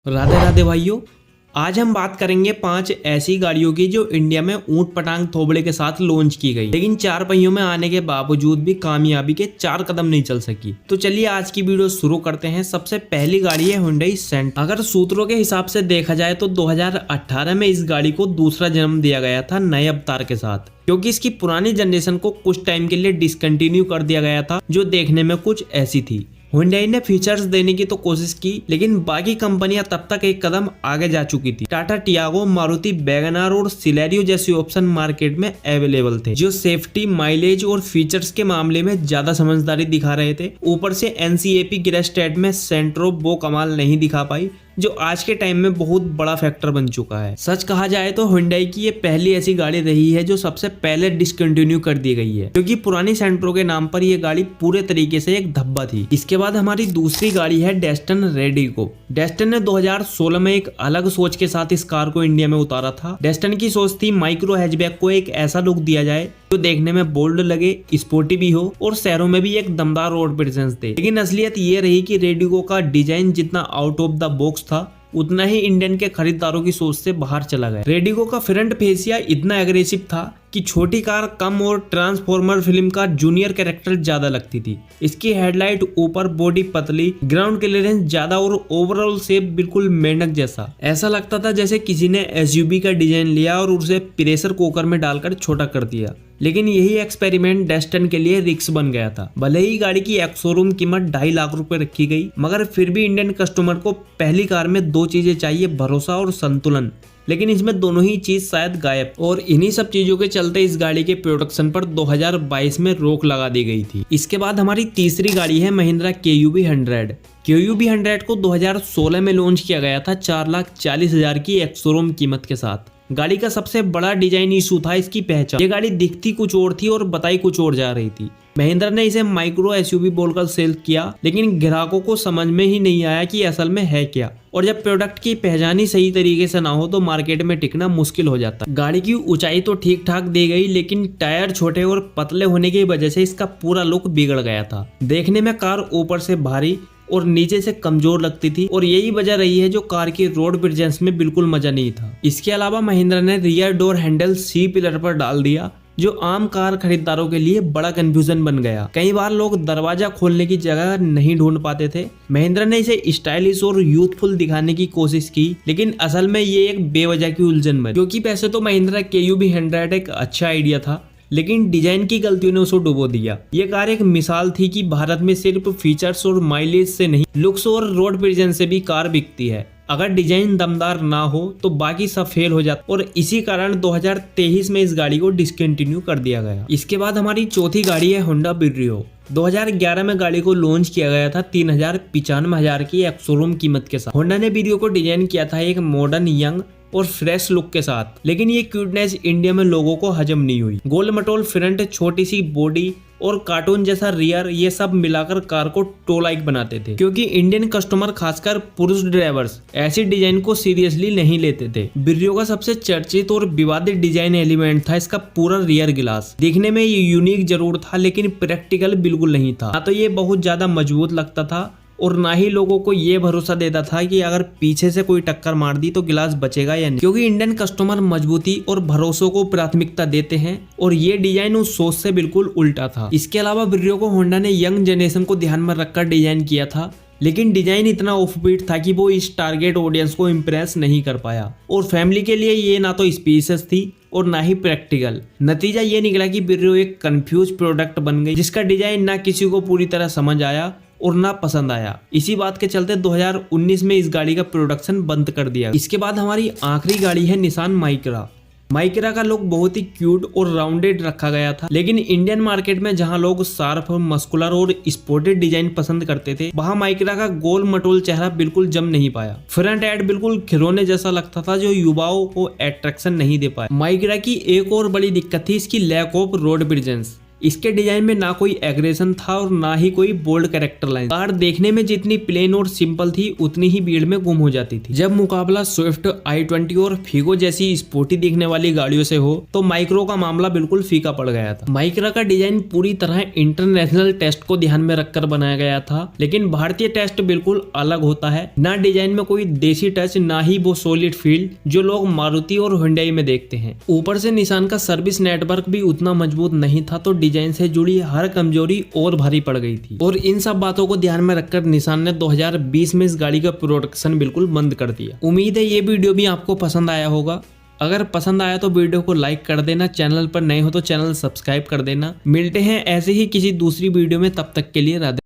राधे राधे भाइयों, आज हम बात करेंगे 5 ऐसी गाड़ियों की जो इंडिया में ऊंट पटांग थोबड़े के साथ लॉन्च की गई, लेकिन 4 पहियों में आने के बावजूद भी कामयाबी के 4 कदम नहीं चल सकी। तो चलिए आज की वीडियो शुरू करते हैं। सबसे पहली गाड़ी है Hyundai सेंट्रो। अगर सूत्रों के हिसाब से देखा जाए तो 2018 में इस गाड़ी को दूसरा जन्म दिया गया था नए अवतार के साथ, क्योंकि इसकी पुरानी जनरेशन को कुछ टाइम के लिए डिसकंटिन्यू कर दिया गया था, जो देखने में कुछ ऐसी थी। Hyundai ने फीचर्स देने की तो कोशिश की, लेकिन बाकी कंपनियां तब तक एक कदम आगे जा चुकी थी। टाटा टियागो, मारुति वैगनआर और सिलेरियो जैसे ऑप्शन मार्केट में अवेलेबल थे, जो सेफ्टी, माइलेज और फीचर्स के मामले में ज्यादा समझदारी दिखा रहे थे। ऊपर से NCAP ग्रेस्टेड में सेंट्रो वो कमाल नहीं दिखा पाई, जो आज के टाइम में बहुत बड़ा फैक्टर बन चुका है। सच कहा जाए तो Hyundai की ये पहली ऐसी गाड़ी रही है जो सबसे पहले डिसकंटिन्यू कर दी गई है, क्योंकि पुरानी सेंट्रो के नाम पर ये गाड़ी पूरे तरीके से एक धब्बा थी। इसके बाद हमारी दूसरी गाड़ी है डेस्टन रेडिगो। डेस्टन ने 2016 में एक अलग सोच के साथ इस कार को इंडिया में उतारा था। डेस्टन की सोच थी माइक्रो हैचबैक को एक ऐसा लुक दिया जाए जो देखने में बोल्ड लगे, स्पोर्टी भी हो और शहरों में भी एक दमदार रोड प्रेजेंस दे। लेकिन असलियत ये रही कि रेडिगो का डिजाइन जितना आउट ऑफ द बॉक्स था, उतना ही इंडियन के खरीदारों की सोच से बाहर चला गया। रेडिगो का फ्रंट फेसिया इतना एग्रेसिव था कि छोटी कार कम और ट्रांसफॉर्मर फिल्म का जूनियर कैरेक्टर ज्यादा लगती थी। इसकी हेडलाइट ऊपर, बॉडी पतली, ग्राउंड क्लियरेंस ज्यादा और ओवरऑल शेप बिल्कुल मेंढक जैसा। ऐसा लगता था जैसे किसी ने SUV का डिजाइन लिया और उसे प्रेशर कुकर में डालकर छोटा कर दिया। लेकिन यही एक्सपेरिमेंट डेस्टन के लिए रिस्क बन गया था। भले ही गाड़ी की एक्स शोरूम कीमत 2.5 लाख रुपए रखी गई, मगर फिर भी इंडियन कस्टमर को पहली कार में 2 चीजें चाहिए, भरोसा और संतुलन। लेकिन इसमें दोनों ही चीज शायद गायब, और इन्हीं सब चीजों के चलते इस गाड़ी के प्रोडक्शन पर 2022 में रोक लगा दी गई थी। इसके बाद हमारी तीसरी गाड़ी है महिंद्रा KUV 100। KUV 100 को 2016 में लॉन्च किया गया था 4,40,000 की एक्स शोरूम कीमत के साथ। गाड़ी का सबसे बड़ा डिजाइन इशू था इसकी पहचान। ये गाड़ी दिखती कुछ और थी और बताई कुछ और जा रही थी। महिंद्रा ने इसे माइक्रो SUV बोलकर सेल किया, लेकिन ग्राहकों को समझ में ही नहीं आया कि असल में है क्या। और जब प्रोडक्ट की पहचान ही सही तरीके से ना हो तो मार्केट में टिकना मुश्किल हो जाता। गाड़ी की ऊंचाई तो ठीक ठाक दी गई, लेकिन टायर छोटे और पतले होने की वजह से इसका पूरा लुक बिगड़ गया था। देखने में कार ऊपर से भारी और नीचे से कमजोर लगती थी, और यही वजह रही है जो कार की रोड प्रेजेंस में बिल्कुल मजा नहीं था। इसके अलावा महिंद्रा ने rear door handle C pillar पर डाल दिया, जो आम कार खरीदारों के लिए बड़ा कंफ्यूजन बन गया। कई बार लोग दरवाजा खोलने की जगह नहीं ढूंढ पाते थे। महिंद्रा ने इसे स्टाइलिश और यूथफुल दिखाने की कोशिश की, लेकिन असल में ये एक बेवजह की उलझन बनी। क्योंकि पैसे तो महिंद्रा KUV 100 एक अच्छा आइडिया था, लेकिन डिजाइन की गलतियों ने उसे डुबो दिया। ये कार एक मिसाल थी कि भारत में सिर्फ फीचर्स और माइलेज से नहीं, लुक्स और रोड प्रेजेंस से भी कार बिकती है। अगर डिजाइन दमदार ना हो तो बाकी सब फेल हो जाता, और इसी कारण 2023 में इस गाड़ी को डिसकंटिन्यू कर दिया गया। इसके बाद हमारी चौथी गाड़ी है होंडा ब्रियो। 2011 में गाड़ी को लॉन्च किया गया था 3,95,000 की एक्स शोरूम कीमत के साथ। होंडा ने ब्रियो को डिजाइन किया था एक मॉडर्न, यंग और फ्रेश लुक के साथ, लेकिन ये क्यूटनेस इंडिया में लोगों को हजम नहीं हुई। गोल मटोल फ्रंट, छोटी सी बॉडी और कार्टून जैसा रियर, ये सब मिलाकर कार को टो लाइक बनाते थे, क्योंकि इंडियन कस्टमर खासकर पुरुष ड्राइवर्स ऐसी डिजाइन को सीरियसली नहीं लेते थे। ब्रियो का सबसे चर्चित और विवादित डिजाइन एलिमेंट था इसका पूरा रियर गिलास। दिखने में ये यूनिक जरूर था, लेकिन प्रैक्टिकल बिल्कुल नहीं था। ना तो ये बहुत ज्यादा मजबूत लगता था, और ना ही लोगों को ये भरोसा देता था कि अगर पीछे से कोई टक्कर मार दी तो गिलास बचेगा या नहीं, क्योंकि इंडियन कस्टमर मजबूती और भरोसों को प्राथमिकता देते हैं, और ये डिजाइन उस सोच से बिल्कुल उल्टा था। इसके अलावा ब्रियो को होंडा ने यंग जनरेशन को ध्यान में रखकर डिजाइन किया था, लेकिन डिजाइन इतना ऑफबीट था कि वो इस टारगेट ऑडियंस को इम्प्रेस नहीं कर पाया। और फैमिली के लिए ये ना तो स्पेशियस थी और ना ही प्रैक्टिकल। नतीजा ये निकला कि ब्रियो एक कंफ्यूज प्रोडक्ट बन गई, जिसका डिजाइन ना किसी को पूरी तरह समझ आया और ना पसंद आया। इसी बात के चलते 2019 में इस गाड़ी का प्रोडक्शन बंद कर दिया। इसके बाद हमारी आखिरी गाड़ी है निसान माइक्रा। माइक्रा का लुक बहुत ही क्यूट और राउंडेड रखा गया था, लेकिन इंडियन मार्केट में जहां लोग शार्प, मस्कुलर और स्पोर्टेड डिजाइन पसंद करते थे, वहां माइक्रा का गोल मटोल चेहरा बिल्कुल जम नहीं पाया। फ्रंट एड बिल्कुल खिलौने जैसा लगता था, जो युवाओं को अट्रैक्शन नहीं दे पाया। माइक्रा की एक और बड़ी दिक्कत थी इसकी लैक ऑफ रोड प्रेजेंस। इसके डिजाइन में ना कोई एग्रेशन था और ना ही कोई बोल्ड कैरेक्टर लाइन। कार देखने में जितनी प्लेन और सिंपल थी उतनी ही भीड़ में गुम हो जाती थी। जब मुकाबला स्विफ्ट, i20 और फिगो जैसी स्पोर्टी दिखने वाली गाड़ियों से हो तो माइक्रो का मामला बिल्कुल फीका पड़ गया था। माइक्रा का डिजाइन पूरी तरह इंटरनेशनल टेस्ट को ध्यान में रखकर बनाया गया था, लेकिन भारतीय टेस्ट बिल्कुल अलग होता है। ना डिजाइन में कोई देसी टच, ना ही वो सॉलिड फील जो लोग मारुति और हुंडई में देखते हैं। ऊपर से निसान का सर्विस नेटवर्क भी उतना मजबूत नहीं था, तो डिजाइन से जुड़ी हर कमजोरी और भारी पड़ गई थी। और इन सब बातों को ध्यान में रखकर निसान ने 2020 में इस गाड़ी का प्रोडक्शन बिल्कुल बंद कर दिया। उम्मीद है ये वीडियो भी आपको पसंद आया होगा। अगर पसंद आया तो वीडियो को लाइक कर देना, चैनल पर नए हो तो चैनल सब्सक्राइब कर देना। मिलते हैं ऐसे ही किसी दूसरी वीडियो में, तब तक के लिए राधे।